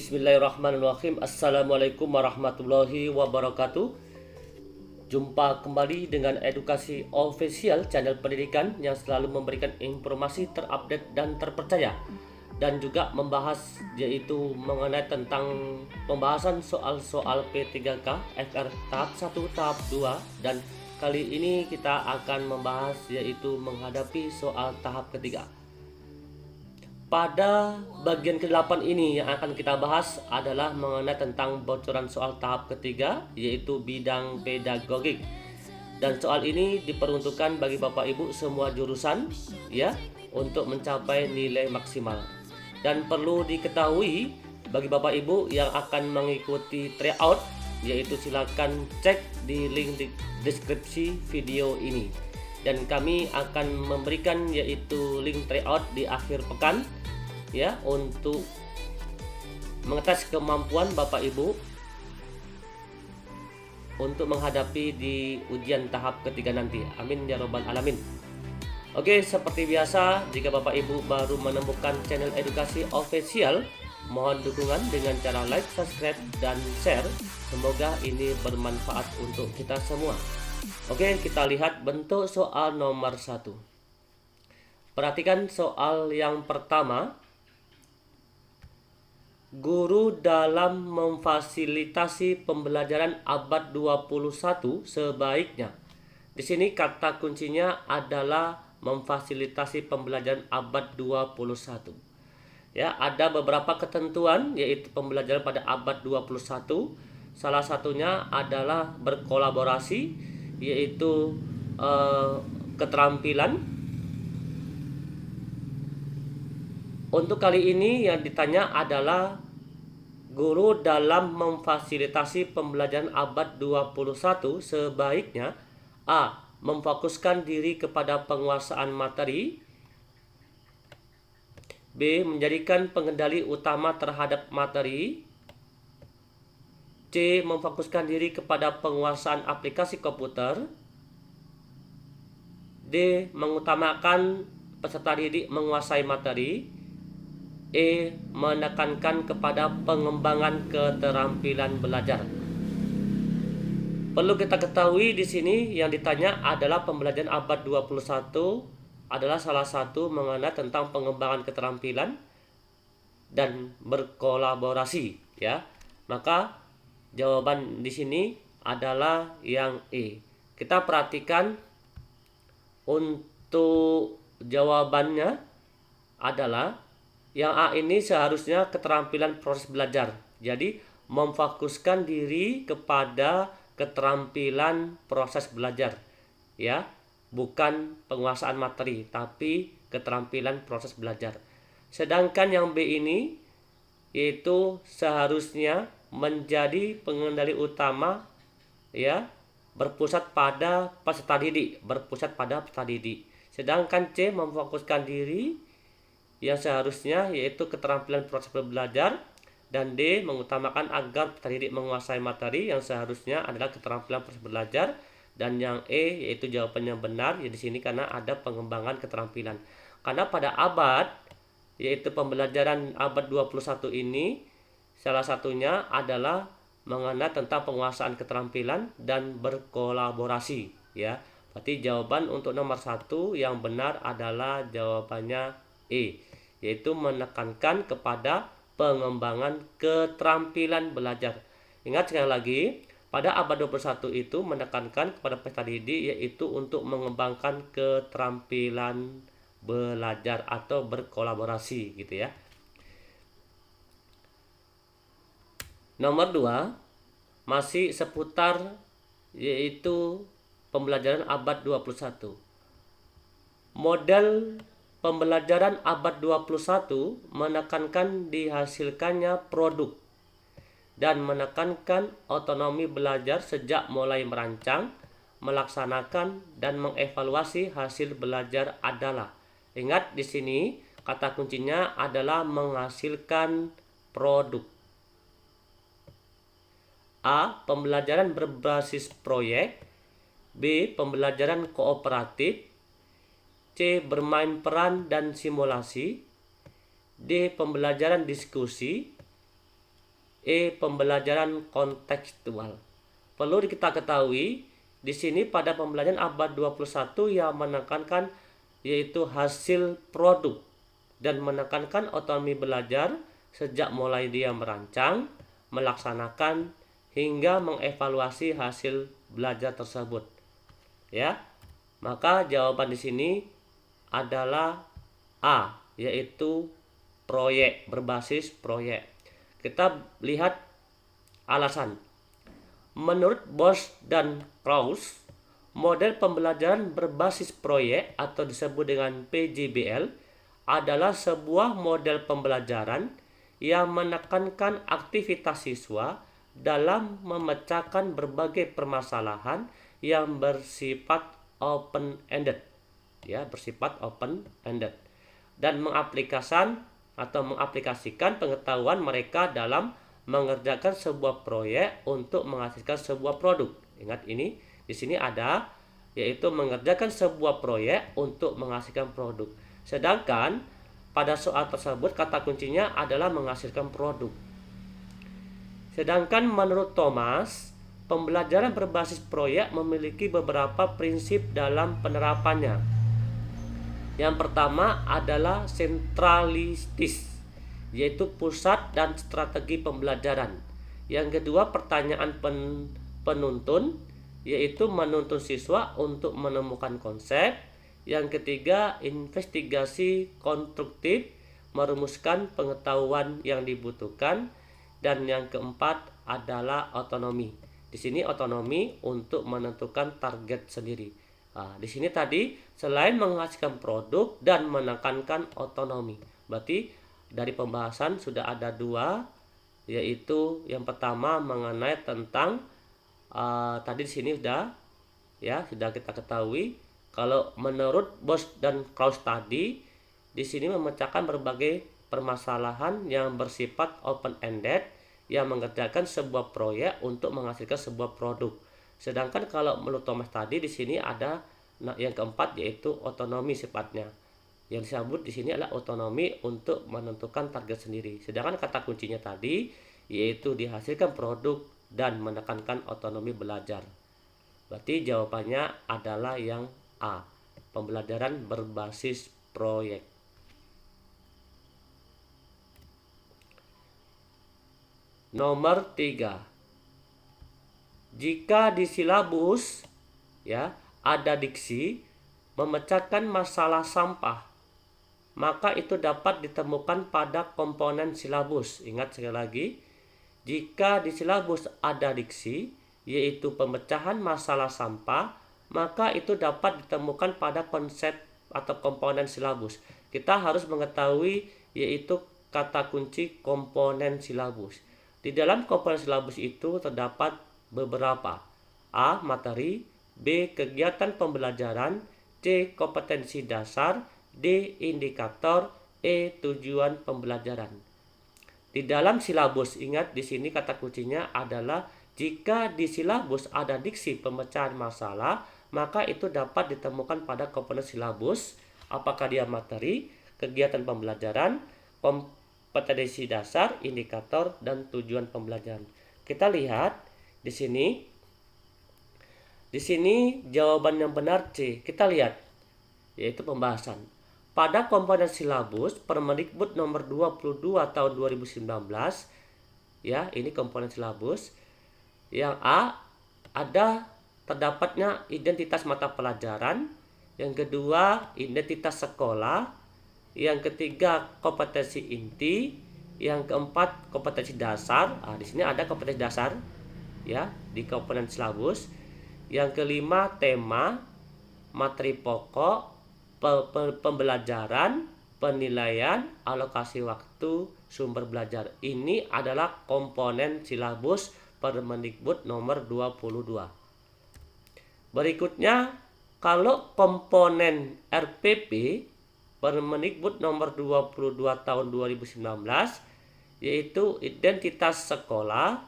Bismillahirrahmanirrahim. Assalamualaikum warahmatullahi wabarakatuh. Jumpa kembali dengan Edukasi Official, channel pendidikan yang selalu memberikan informasi terupdate dan terpercaya, dan juga membahas yaitu mengenai tentang pembahasan soal-soal P3K FR tahap 1, tahap 2, dan kali ini kita akan membahas yaitu menghadapi soal tahap ketiga. Pada bagian ke-8 ini yang akan kita bahas adalah mengenai tentang bocoran soal tahap ketiga, yaitu bidang pedagogik. Dan soal ini diperuntukkan bagi Bapak Ibu semua jurusan ya, untuk mencapai nilai maksimal. Dan perlu diketahui bagi Bapak Ibu yang akan mengikuti tryout, yaitu silakan cek di link di deskripsi video ini. Dan kami akan memberikan yaitu link tryout di akhir pekan ya, untuk mengetes kemampuan Bapak Ibu untuk menghadapi di ujian tahap ketiga nanti. Amin ya robbal alamin. Oke, seperti biasa, jika Bapak Ibu baru menemukan channel Edukasi Official, mohon dukungan dengan cara like, subscribe, dan share. Semoga ini bermanfaat untuk kita semua. Oke, kita lihat bentuk soal nomor 1. Perhatikan soal yang pertama. Guru dalam memfasilitasi pembelajaran abad 21 sebaiknya. Di sini kata kuncinya adalah memfasilitasi pembelajaran abad 21. Ya, ada beberapa ketentuan yaitu pembelajaran pada abad 21. Salah satunya adalah berkolaborasi, yaitu keterampilan. Untuk kali ini yang ditanya adalah guru dalam memfasilitasi pembelajaran abad 21 sebaiknya A. Memfokuskan diri kepada penguasaan materi, B. Menjadikan pengendali utama terhadap materi, C. Memfokuskan diri kepada penguasaan aplikasi komputer, D. Mengutamakan peserta didik menguasai materi, E. Menekankan kepada pengembangan keterampilan belajar. Perlu kita ketahui di sini yang ditanya adalah pembelajaran abad 21 adalah salah satu mengenai tentang pengembangan keterampilan dan berkolaborasi ya. Maka jawaban di sini adalah yang E. Kita perhatikan untuk jawabannya adalah yang A ini seharusnya keterampilan proses belajar. Jadi memfokuskan diri kepada keterampilan proses belajar ya, bukan penguasaan materi tapi keterampilan proses belajar. Sedangkan yang B ini yaitu seharusnya menjadi pengendali utama ya, berpusat pada peserta didik, Sedangkan C memfokuskan diri yang seharusnya yaitu keterampilan proses belajar, dan D mengutamakan agar peserta didik menguasai materi yang seharusnya adalah keterampilan proses belajar, dan yang E yaitu jawabannya benar ya di sini karena ada pengembangan keterampilan. Karena pada abad yaitu pembelajaran abad 21 ini salah satunya adalah mengenai tentang penguasaan keterampilan dan berkolaborasi ya. Berarti jawaban untuk nomor 1 yang benar adalah jawabannya E, yaitu menekankan kepada pengembangan keterampilan belajar. Ingat sekali lagi, pada abad 21 itu menekankan kepada peserta didik yaitu untuk mengembangkan keterampilan belajar atau berkolaborasi gitu ya. Nomor 2 masih seputar yaitu pembelajaran abad 21. Model pembelajaran abad 21 menekankan dihasilkannya produk dan menekankan otonomi belajar sejak mulai merancang, melaksanakan, dan mengevaluasi hasil belajar adalah. Ingat di sini kata kuncinya adalah menghasilkan produk. A. Pembelajaran berbasis proyek, B. Pembelajaran kooperatif, C. Bermain peran dan simulasi, D. Pembelajaran diskusi, Pembelajaran kontekstual. Perlu kita ketahui di sini pada pembelajaran abad 21 yang menekankan yaitu hasil produk dan menekankan otonomi belajar sejak mulai dia merancang, melaksanakan hingga mengevaluasi hasil belajar tersebut. Ya. Maka jawaban di sini adalah A, yaitu proyek, berbasis proyek. Kita lihat alasan. Menurut Bosch dan Krauss, model pembelajaran berbasis proyek atau disebut dengan PJBL adalah sebuah model pembelajaran yang menekankan aktivitas siswa dalam memecahkan berbagai permasalahan yang bersifat open-ended, ya, bersifat open-ended, dan mengaplikasikan pengetahuan mereka dalam mengerjakan sebuah proyek untuk menghasilkan sebuah produk. Ingat ini, di sini ada yaitu mengerjakan sebuah proyek untuk menghasilkan produk. Sedangkan pada soal tersebut kata kuncinya adalah menghasilkan produk. Sedangkan menurut Thomas, pembelajaran berbasis proyek memiliki beberapa prinsip dalam penerapannya. Yang pertama adalah sentralistis, yaitu pusat dan strategi pembelajaran. Yang kedua, pertanyaan penuntun, yaitu menuntun siswa untuk menemukan konsep. Yang ketiga, investigasi konstruktif, merumuskan pengetahuan yang dibutuhkan. Dan yang keempat adalah otonomi. Di sini otonomi untuk menentukan target sendiri. Nah, di sini tadi selain menghasilkan produk dan menekankan otonomi. Berarti dari pembahasan sudah ada dua, yaitu yang pertama mengenai tentang tadi di sini sudah kita ketahui kalau menurut Bosch dan Krauss tadi di sini memecahkan berbagai permasalahan yang bersifat open-ended yang mengerjakan sebuah proyek untuk menghasilkan sebuah produk. Sedangkan kalau menurut Thomas tadi di sini ada yang keempat yaitu otonomi sifatnya. Yang disebut di sini adalah otonomi untuk menentukan target sendiri. Sedangkan kata kuncinya tadi yaitu dihasilkan produk dan menekankan otonomi belajar. Berarti jawabannya adalah yang A, pembelajaran berbasis proyek. Nomor 3. Jika di silabus ada diksi memecahkan masalah sampah, maka itu dapat ditemukan pada komponen silabus. Ingat sekali lagi, jika di silabus ada diksi, yaitu pemecahan masalah sampah, maka itu dapat ditemukan pada konsep atau komponen silabus. Kita harus mengetahui yaitu kata kunci komponen silabus. Di dalam komponen silabus itu terdapat beberapa. A. Materi. B. Kegiatan pembelajaran. C. Kompetensi dasar. D. Indikator. E. Tujuan pembelajaran. Di dalam silabus, ingat di sini kata kuncinya adalah jika di silabus ada diksi pemecahan masalah, maka itu dapat ditemukan pada komponen silabus. Apakah dia materi, kegiatan pembelajaran, kompetensi dasar, indikator, dan tujuan pembelajaran. Kita lihat di sini. Di sini jawaban yang benar C. Kita lihat yaitu pembahasan. Pada komponen silabus Permendikbud nomor 22 tahun 2019, ini komponen silabus. Yang A ada terdapatnya identitas mata pelajaran, yang kedua identitas sekolah, yang ketiga kompetensi inti, yang keempat kompetensi dasar. Di sini ada kompetensi dasar di komponen silabus. Yang kelima tema, materi pokok, pembelajaran, penilaian, alokasi waktu, sumber belajar. Ini adalah komponen silabus Permendikbud nomor 22. Berikutnya, kalau komponen RPP Permendikbud nomor 22 tahun 2019 yaitu identitas sekolah,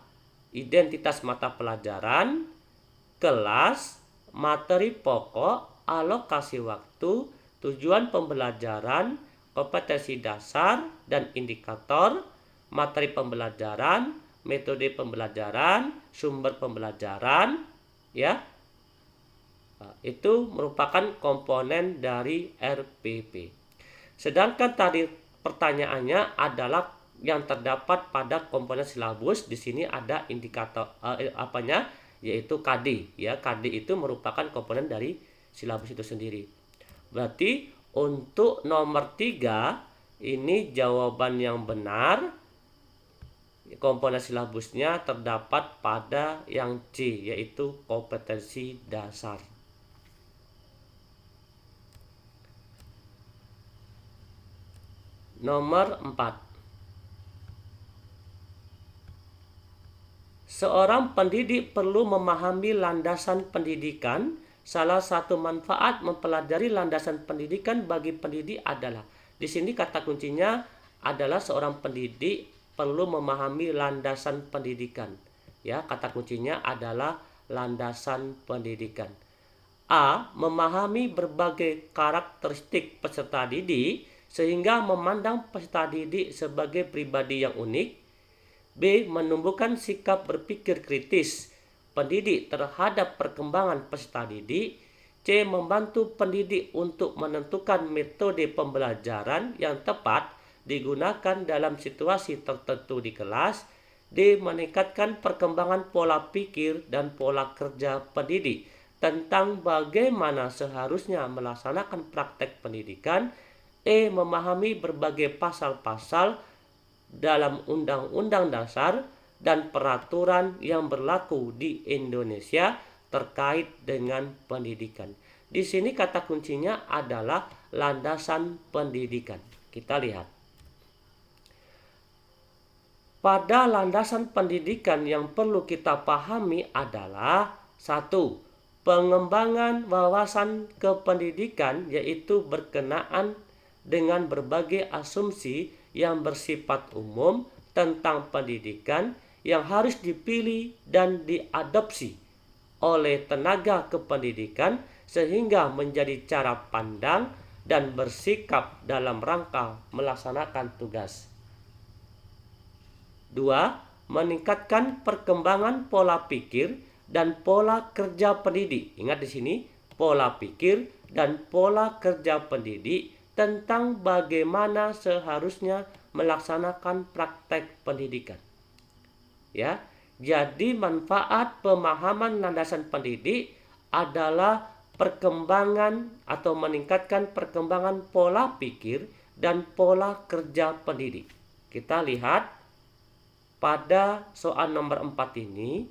identitas mata pelajaran, kelas, materi pokok, alokasi waktu, tujuan pembelajaran, kompetensi dasar dan indikator, materi pembelajaran, metode pembelajaran, sumber pembelajaran, ya. Nah, itu merupakan komponen dari RPP. Sedangkan tadi pertanyaannya adalah yang terdapat pada komponen silabus. Di sini ada indikator yaitu KD, ya. KD itu merupakan komponen dari silabus itu sendiri. Berarti untuk nomor 3 ini jawaban yang benar. Komponen silabusnya terdapat pada yang C, yaitu kompetensi dasar. Nomor 4. Seorang pendidik perlu memahami landasan pendidikan. Salah satu manfaat mempelajari landasan pendidikan bagi pendidik adalah, di sini kata kuncinya adalah seorang pendidik perlu memahami landasan pendidikan. Ya, kata kuncinya adalah landasan pendidikan. A. Memahami berbagai karakteristik peserta didik sehingga memandang peserta didik sebagai pribadi yang unik. B. Menumbuhkan sikap berpikir kritis pendidik terhadap perkembangan peserta didik. C. Membantu pendidik untuk menentukan metode pembelajaran yang tepat digunakan dalam situasi tertentu di kelas. D. Meningkatkan perkembangan pola pikir dan pola kerja pendidik tentang bagaimana seharusnya melaksanakan praktek pendidikan. E. Memahami berbagai pasal-pasal dalam Undang-Undang Dasar dan peraturan yang berlaku di Indonesia terkait dengan pendidikan. Di sini kata kuncinya adalah landasan pendidikan. Kita lihat. Pada landasan pendidikan yang perlu kita pahami adalah 1. Pengembangan wawasan kependidikan, yaitu berkenaan dengan berbagai asumsi yang bersifat umum tentang pendidikan yang harus dipilih dan diadopsi oleh tenaga kependidikan sehingga menjadi cara pandang dan bersikap dalam rangka melaksanakan tugas. 2. Meningkatkan perkembangan pola pikir dan pola kerja pendidik. Ingat di sini, pola pikir dan pola kerja pendidik tentang bagaimana seharusnya melaksanakan praktek pendidikan. Ya, jadi manfaat pemahaman landasan pendidik adalah perkembangan atau meningkatkan perkembangan pola pikir dan pola kerja pendidik. Kita lihat pada soal nomor 4 ini,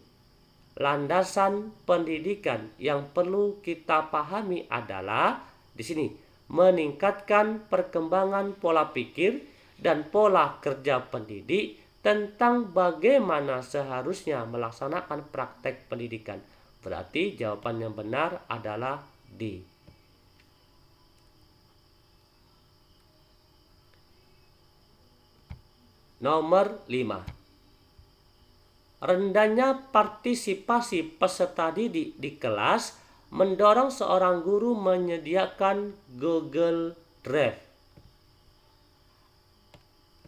landasan pendidikan yang perlu kita pahami adalah di sini, meningkatkan perkembangan pola pikir dan pola kerja pendidik tentang bagaimana seharusnya melaksanakan praktek pendidikan. Berarti jawaban yang benar adalah D. Nomor 5. Rendahnya partisipasi peserta didik di kelas mendorong seorang guru menyediakan Google Drive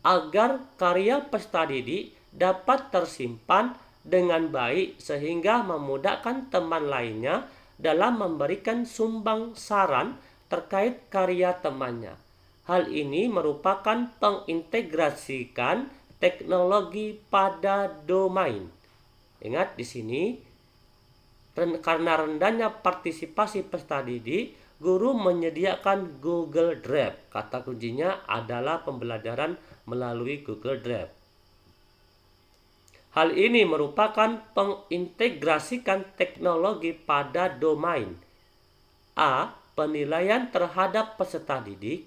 agar karya peserta didik dapat tersimpan dengan baik sehingga memudahkan teman lainnya dalam memberikan sumbang saran terkait karya temannya. Hal ini merupakan pengintegrasikan teknologi pada domain. Ingat di sini, karena rendahnya partisipasi peserta didik, guru menyediakan Google Drive. Kata kuncinya adalah pembelajaran melalui Google Drive. Hal ini merupakan pengintegrasikan teknologi pada domain. A. Penilaian terhadap peserta didik.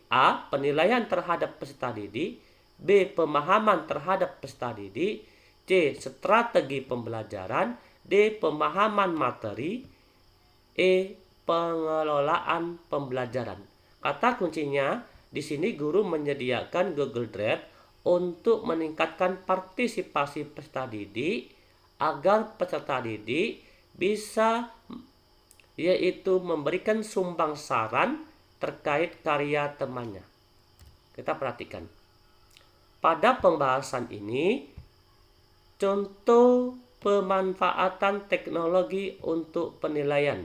A. Penilaian terhadap peserta didik. B. Pemahaman terhadap peserta didik. C. Strategi pembelajaran. D. Pemahaman materi. E. Pengelolaan pembelajaran. Kata kuncinya di sini guru menyediakan Google Drive untuk meningkatkan partisipasi peserta didik agar peserta didik bisa yaitu memberikan sumbang saran terkait karya temannya. Kita perhatikan. pada pembahasan ini, contoh pemanfaatan teknologi untuk penilaian.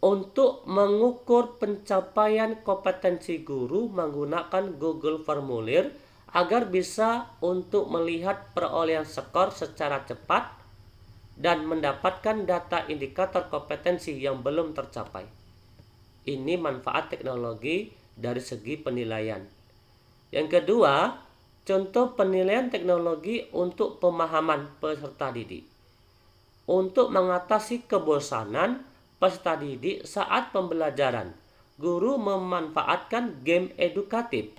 Untuk mengukur pencapaian kompetensi guru menggunakan Google Formulir agar bisa untuk melihat perolehan skor secara cepat dan mendapatkan data indikator kompetensi yang belum tercapai. Ini manfaat teknologi dari segi penilaian. Yang kedua, contoh penilaian teknologi untuk pemahaman peserta didik. Untuk mengatasi kebosanan peserta didik saat pembelajaran, guru memanfaatkan game edukatif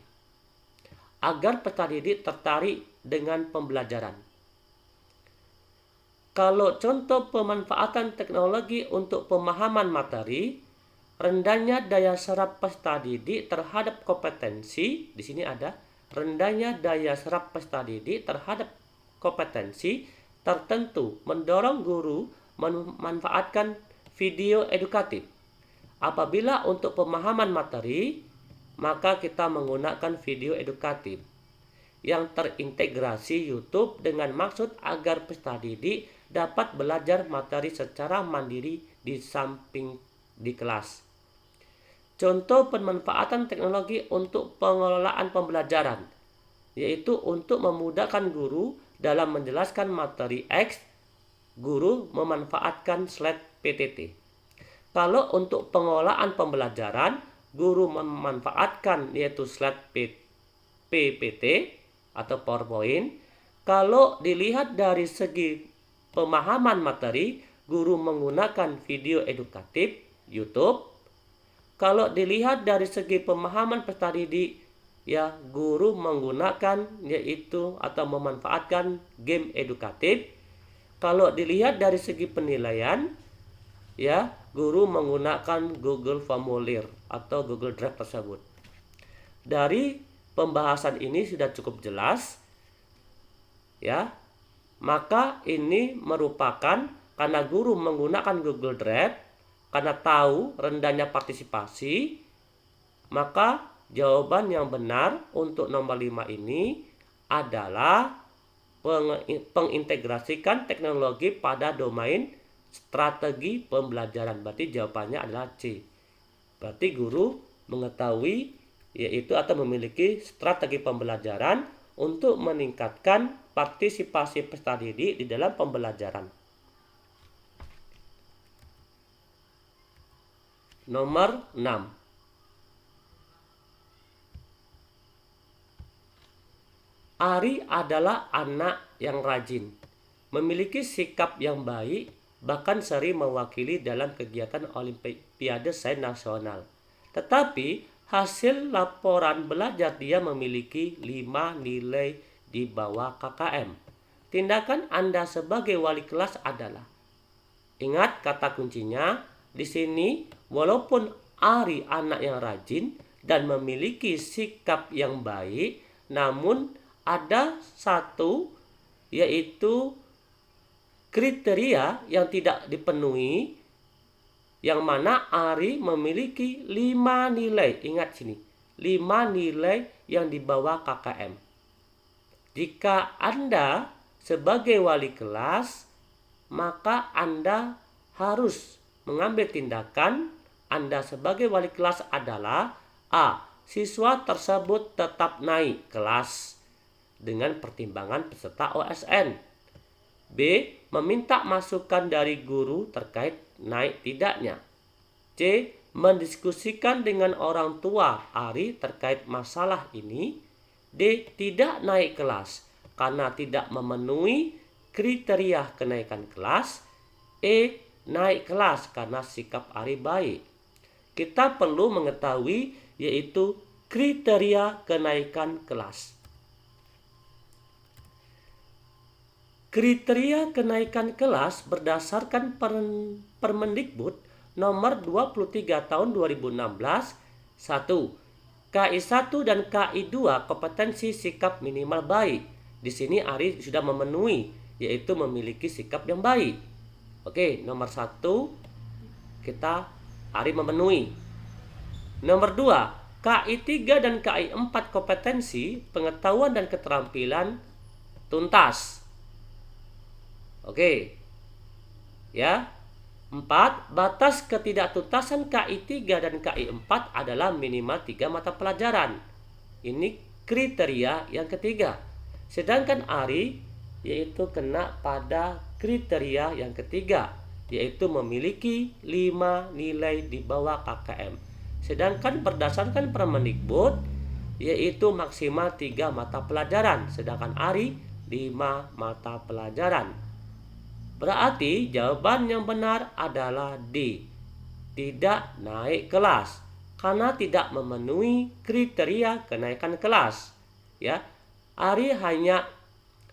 agar peserta didik tertarik dengan pembelajaran. Kalau contoh pemanfaatan teknologi untuk pemahaman materi, rendahnya daya serap peserta didik terhadap kompetensi, di sini ada rendahnya daya serap peserta didik terhadap kompetensi tertentu mendorong guru memanfaatkan video edukatif. Apabila untuk pemahaman materi, maka kita menggunakan video edukatif yang terintegrasi YouTube dengan maksud agar peserta didik dapat belajar materi secara mandiri di samping di kelas. Contoh pemanfaatan teknologi untuk pengelolaan pembelajaran, yaitu untuk memudahkan guru dalam menjelaskan materi X, guru memanfaatkan slide PTT. Kalau untuk pengelolaan pembelajaran, guru memanfaatkan yaitu slide PPT atau PowerPoint. Kalau dilihat dari segi pemahaman materi, guru menggunakan video edukatif YouTube. Kalau dilihat dari segi pemahaman peserta didik, ya guru menggunakan yaitu atau memanfaatkan game edukatif. Kalau dilihat dari segi penilaian, ya guru menggunakan Google Formulir atau Google Drive tersebut. Dari pembahasan ini sudah cukup jelas, ya. Maka ini merupakan karena guru menggunakan Google Drive, karena tahu rendahnya partisipasi, maka jawaban yang benar untuk nomor 5 ini adalah pengintegrasikan teknologi pada domain strategi pembelajaran. Berarti jawabannya adalah C. Berarti guru mengetahui yaitu atau memiliki strategi pembelajaran untuk meningkatkan partisipasi peserta didik di dalam pembelajaran. Nomor 6. Ari adalah anak yang rajin, memiliki sikap yang baik, bahkan sering mewakili dalam kegiatan Olimpiade Sains Nasional. Tetapi hasil laporan belajar dia memiliki 5 nilai di bawah KKM. Tindakan Anda sebagai wali kelas adalah, ingat kata kuncinya di sini, walaupun Ari anak yang rajin dan memiliki sikap yang baik, namun ada satu yaitu kriteria yang tidak dipenuhi, yang mana Ari memiliki 5 nilai. Ingat sini, 5 nilai yang di bawah KKM. Jika Anda sebagai wali kelas, maka Anda harus mengambil tindakan. Anda sebagai wali kelas adalah A. Siswa tersebut tetap naik kelas dengan pertimbangan peserta OSN. B. Meminta masukan dari guru terkait naik tidaknya. C. Mendiskusikan dengan orang tua Ari terkait masalah ini. D. Tidak naik kelas karena tidak memenuhi kriteria kenaikan kelas. E. Naik kelas karena sikap Ari baik. Kita perlu mengetahui yaitu kriteria kenaikan kelas. Kriteria kenaikan kelas berdasarkan Permendikbud nomor 23 tahun 2016. 1. KI1 dan KI2 kompetensi sikap minimal baik. Di sini Ari sudah memenuhi yaitu memiliki sikap yang baik. Oke, nomor 1 kita Ari memenuhi. Nomor 2, KI 3 dan KI 4 kompetensi, pengetahuan dan keterampilan tuntas. Oke. Ya. 4. Batas ketidaktuntasan KI 3 dan KI 4 adalah minimal 3 mata pelajaran. Ini kriteria yang ketiga. Sedangkan Ari yaitu kena pada kriteria yang ketiga, yaitu memiliki 5 nilai di bawah KKM. Sedangkan berdasarkan Permendikbud yaitu maksimal 3 mata pelajaran, sedangkan Ari 5 mata pelajaran. Berarti jawaban yang benar adalah D. Tidak naik kelas karena tidak memenuhi kriteria kenaikan kelas. Ya. Ari hanya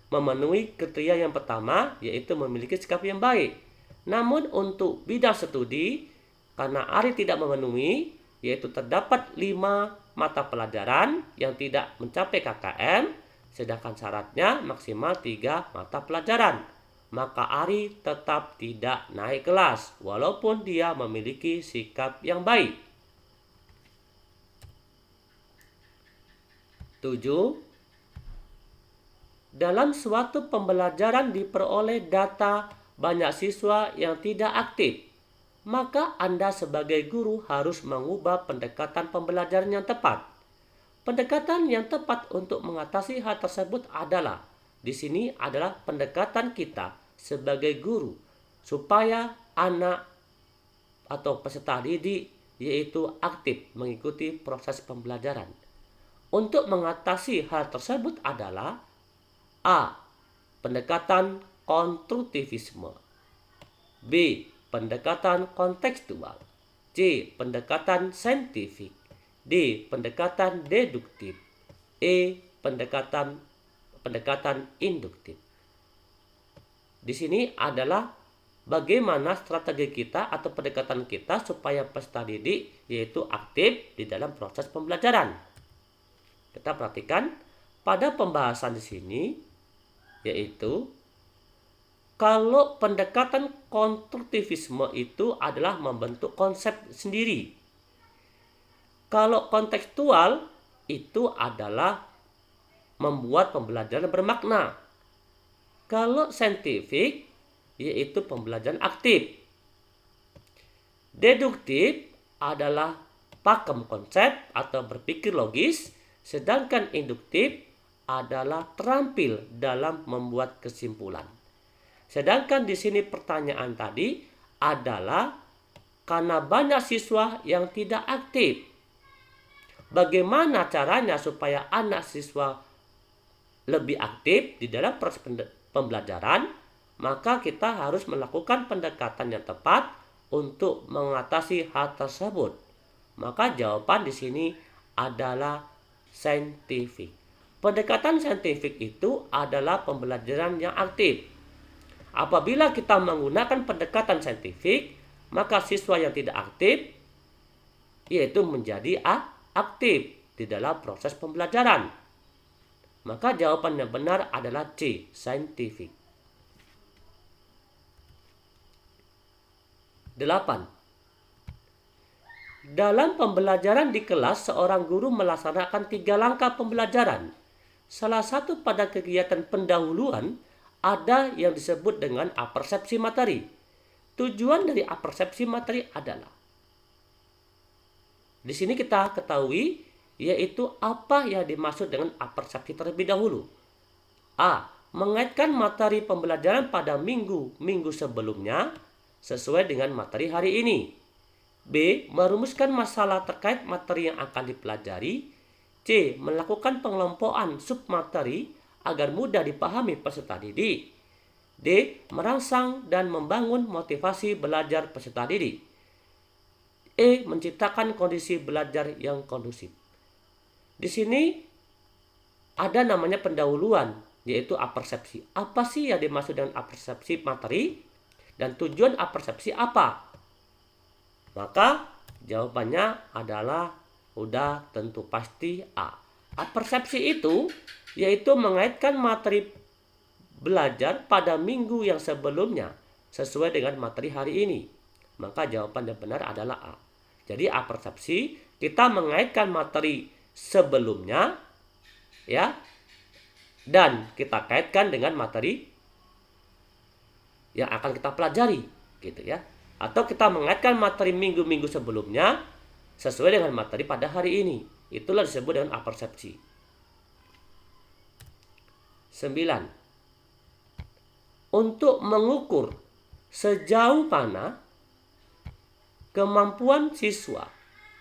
memenuhi kriteria yang pertama, yaitu memiliki sikap yang baik. Namun untuk bidang studi, karena Ari tidak memenuhi, yaitu terdapat 5 mata pelajaran yang tidak mencapai KKM, sedangkan syaratnya maksimal 3 mata pelajaran. Maka Ari tetap tidak naik kelas, walaupun dia memiliki sikap yang baik. 7. Dalam suatu pembelajaran diperoleh data banyak siswa yang tidak aktif, maka Anda sebagai guru harus mengubah pendekatan pembelajaran yang tepat. Pendekatan yang tepat untuk mengatasi hal tersebut adalah, di sini adalah pendekatan kita sebagai guru, supaya anak atau peserta didik yaitu aktif mengikuti proses pembelajaran. Untuk mengatasi hal tersebut adalah A. Pendekatan konstruktivisme, B. Pendekatan kontekstual, C. Pendekatan saintifik, D. Pendekatan deduktif, E. Pendekatan induktif. Di sini adalah bagaimana strategi kita atau pendekatan kita supaya peserta didik yaitu aktif di dalam proses pembelajaran. Kita perhatikan pada pembahasan di sini, yaitu kalau pendekatan konstruktivisme itu adalah membentuk konsep sendiri. Kalau kontekstual itu adalah membuat pembelajaran bermakna. Kalau saintifik yaitu pembelajaran aktif. Deduktif adalah pakem konsep atau berpikir logis, sedangkan induktif adalah terampil dalam membuat kesimpulan. Sedangkan di sini pertanyaan tadi adalah karena banyak siswa yang tidak aktif. Bagaimana caranya supaya anak siswa lebih aktif di dalam proses pembelajaran? Maka kita harus melakukan pendekatan yang tepat untuk mengatasi hal tersebut. Maka jawaban di sini adalah saintifik. Pendekatan saintifik itu adalah pembelajaran yang aktif. Apabila kita menggunakan pendekatan saintifik, maka siswa yang tidak aktif yaitu menjadi aktif di dalam proses pembelajaran. Maka jawaban yang benar adalah C, saintifik. 8. Dalam pembelajaran di kelas, seorang guru melaksanakan 3 langkah pembelajaran. Salah satu pada kegiatan pendahuluan ada yang disebut dengan apersepsi materi. Tujuan dari apersepsi materi adalah, di sini kita ketahui yaitu apa yang dimaksud dengan apersepsi terlebih dahulu. A. Mengaitkan materi pembelajaran pada minggu sebelumnya sesuai dengan materi hari ini. B. Merumuskan masalah terkait materi yang akan dipelajari. C. Melakukan pengelompokan submateri agar mudah dipahami peserta didik. D. Merangsang dan membangun motivasi belajar peserta didik. E. Menciptakan kondisi belajar yang kondusif. Di sini ada namanya pendahuluan, yaitu apersepsi. Apa sih yang dimaksud dengan apersepsi materi? Dan tujuan apersepsi apa? Maka jawabannya adalah udah tentu pasti A. Apersepsi itu yaitu mengaitkan materi belajar pada minggu yang sebelumnya sesuai dengan materi hari ini. Maka jawaban yang benar adalah A. Jadi apersepsi kita mengaitkan materi sebelumnya, ya, dan kita kaitkan dengan materi yang akan kita pelajari, gitu ya. Atau kita mengaitkan materi minggu-minggu sebelumnya sesuai dengan materi pada hari ini. Itulah disebut dengan apersepsi. 9. Untuk mengukur sejauh mana kemampuan siswa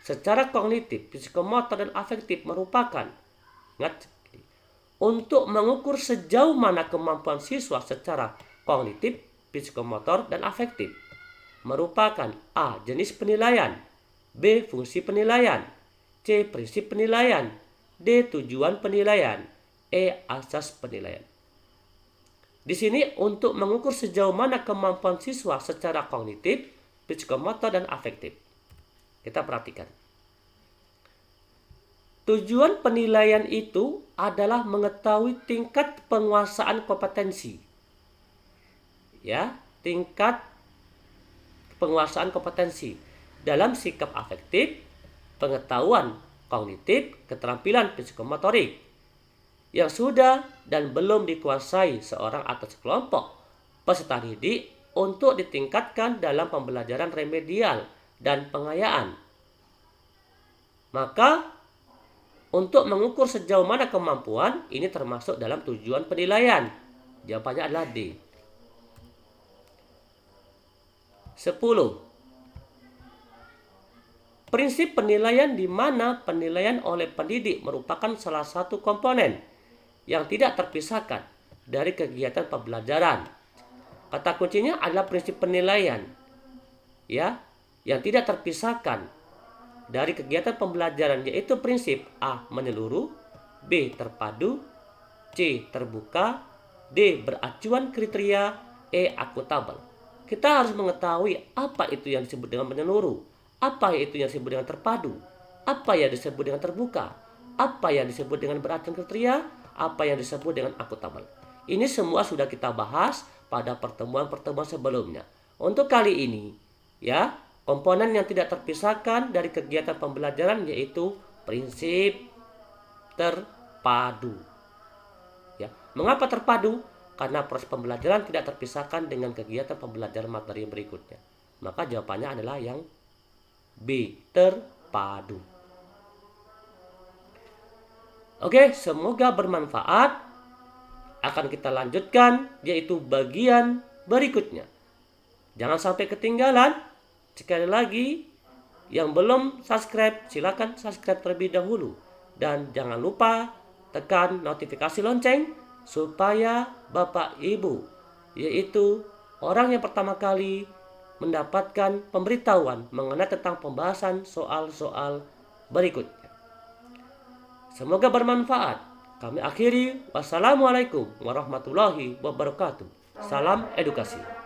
secara kognitif, psikomotor, dan afektif merupakan untuk mengukur sejauh mana kemampuan siswa secara kognitif, psikomotor, dan afektif merupakan A. Jenis penilaian, B. Fungsi penilaian, C. Prinsip penilaian, D. Tujuan penilaian, E. Asas penilaian. Di sini untuk mengukur sejauh mana kemampuan siswa secara kognitif, psikomotor, dan afektif. Kita perhatikan. Tujuan penilaian itu adalah mengetahui tingkat penguasaan kompetensi. Ya, tingkat penguasaan kompetensi dalam sikap afektif, pengetahuan kognitif, keterampilan psikomotorik yang sudah dan belum dikuasai seorang atau sekelompok peserta didik untuk ditingkatkan dalam pembelajaran remedial dan pengayaan. Maka untuk mengukur sejauh mana kemampuan ini termasuk dalam tujuan penilaian. Jawabannya adalah D. 10. Prinsip penilaian di mana penilaian oleh pendidik merupakan salah satu komponen yang tidak terpisahkan dari kegiatan pembelajaran. Kata kuncinya adalah prinsip penilaian, ya, yang tidak terpisahkan dari kegiatan pembelajaran, yaitu prinsip A. Menyeluruh, B. Terpadu, C. Terbuka, D. Beracuan kriteria, E. Akuntabel. Kita harus mengetahui apa itu yang disebut dengan menyeluruh, apa itu yang disebut dengan terpadu, apa yang disebut dengan terbuka, apa yang disebut dengan beracuan kriteria, apa yang disebut dengan akuntabel. Ini semua sudah kita bahas pada pertemuan-pertemuan sebelumnya. Untuk kali ini, ya, komponen yang tidak terpisahkan dari kegiatan pembelajaran yaitu prinsip terpadu. Ya, mengapa terpadu? Karena proses pembelajaran tidak terpisahkan dengan kegiatan pembelajaran materi berikutnya. Maka jawabannya adalah yang B, terpadu. Oke, semoga bermanfaat. Akan kita lanjutkan yaitu bagian berikutnya. Jangan sampai ketinggalan. Sekali lagi, yang belum subscribe silakan subscribe terlebih dahulu. Dan jangan lupa tekan notifikasi lonceng supaya Bapak Ibu, yaitu orang yang pertama kali mendapatkan pemberitahuan mengenai tentang pembahasan soal-soal berikutnya. Semoga bermanfaat. Kami akhiri. Wassalamualaikum warahmatullahi wabarakatuh. Salam edukasi.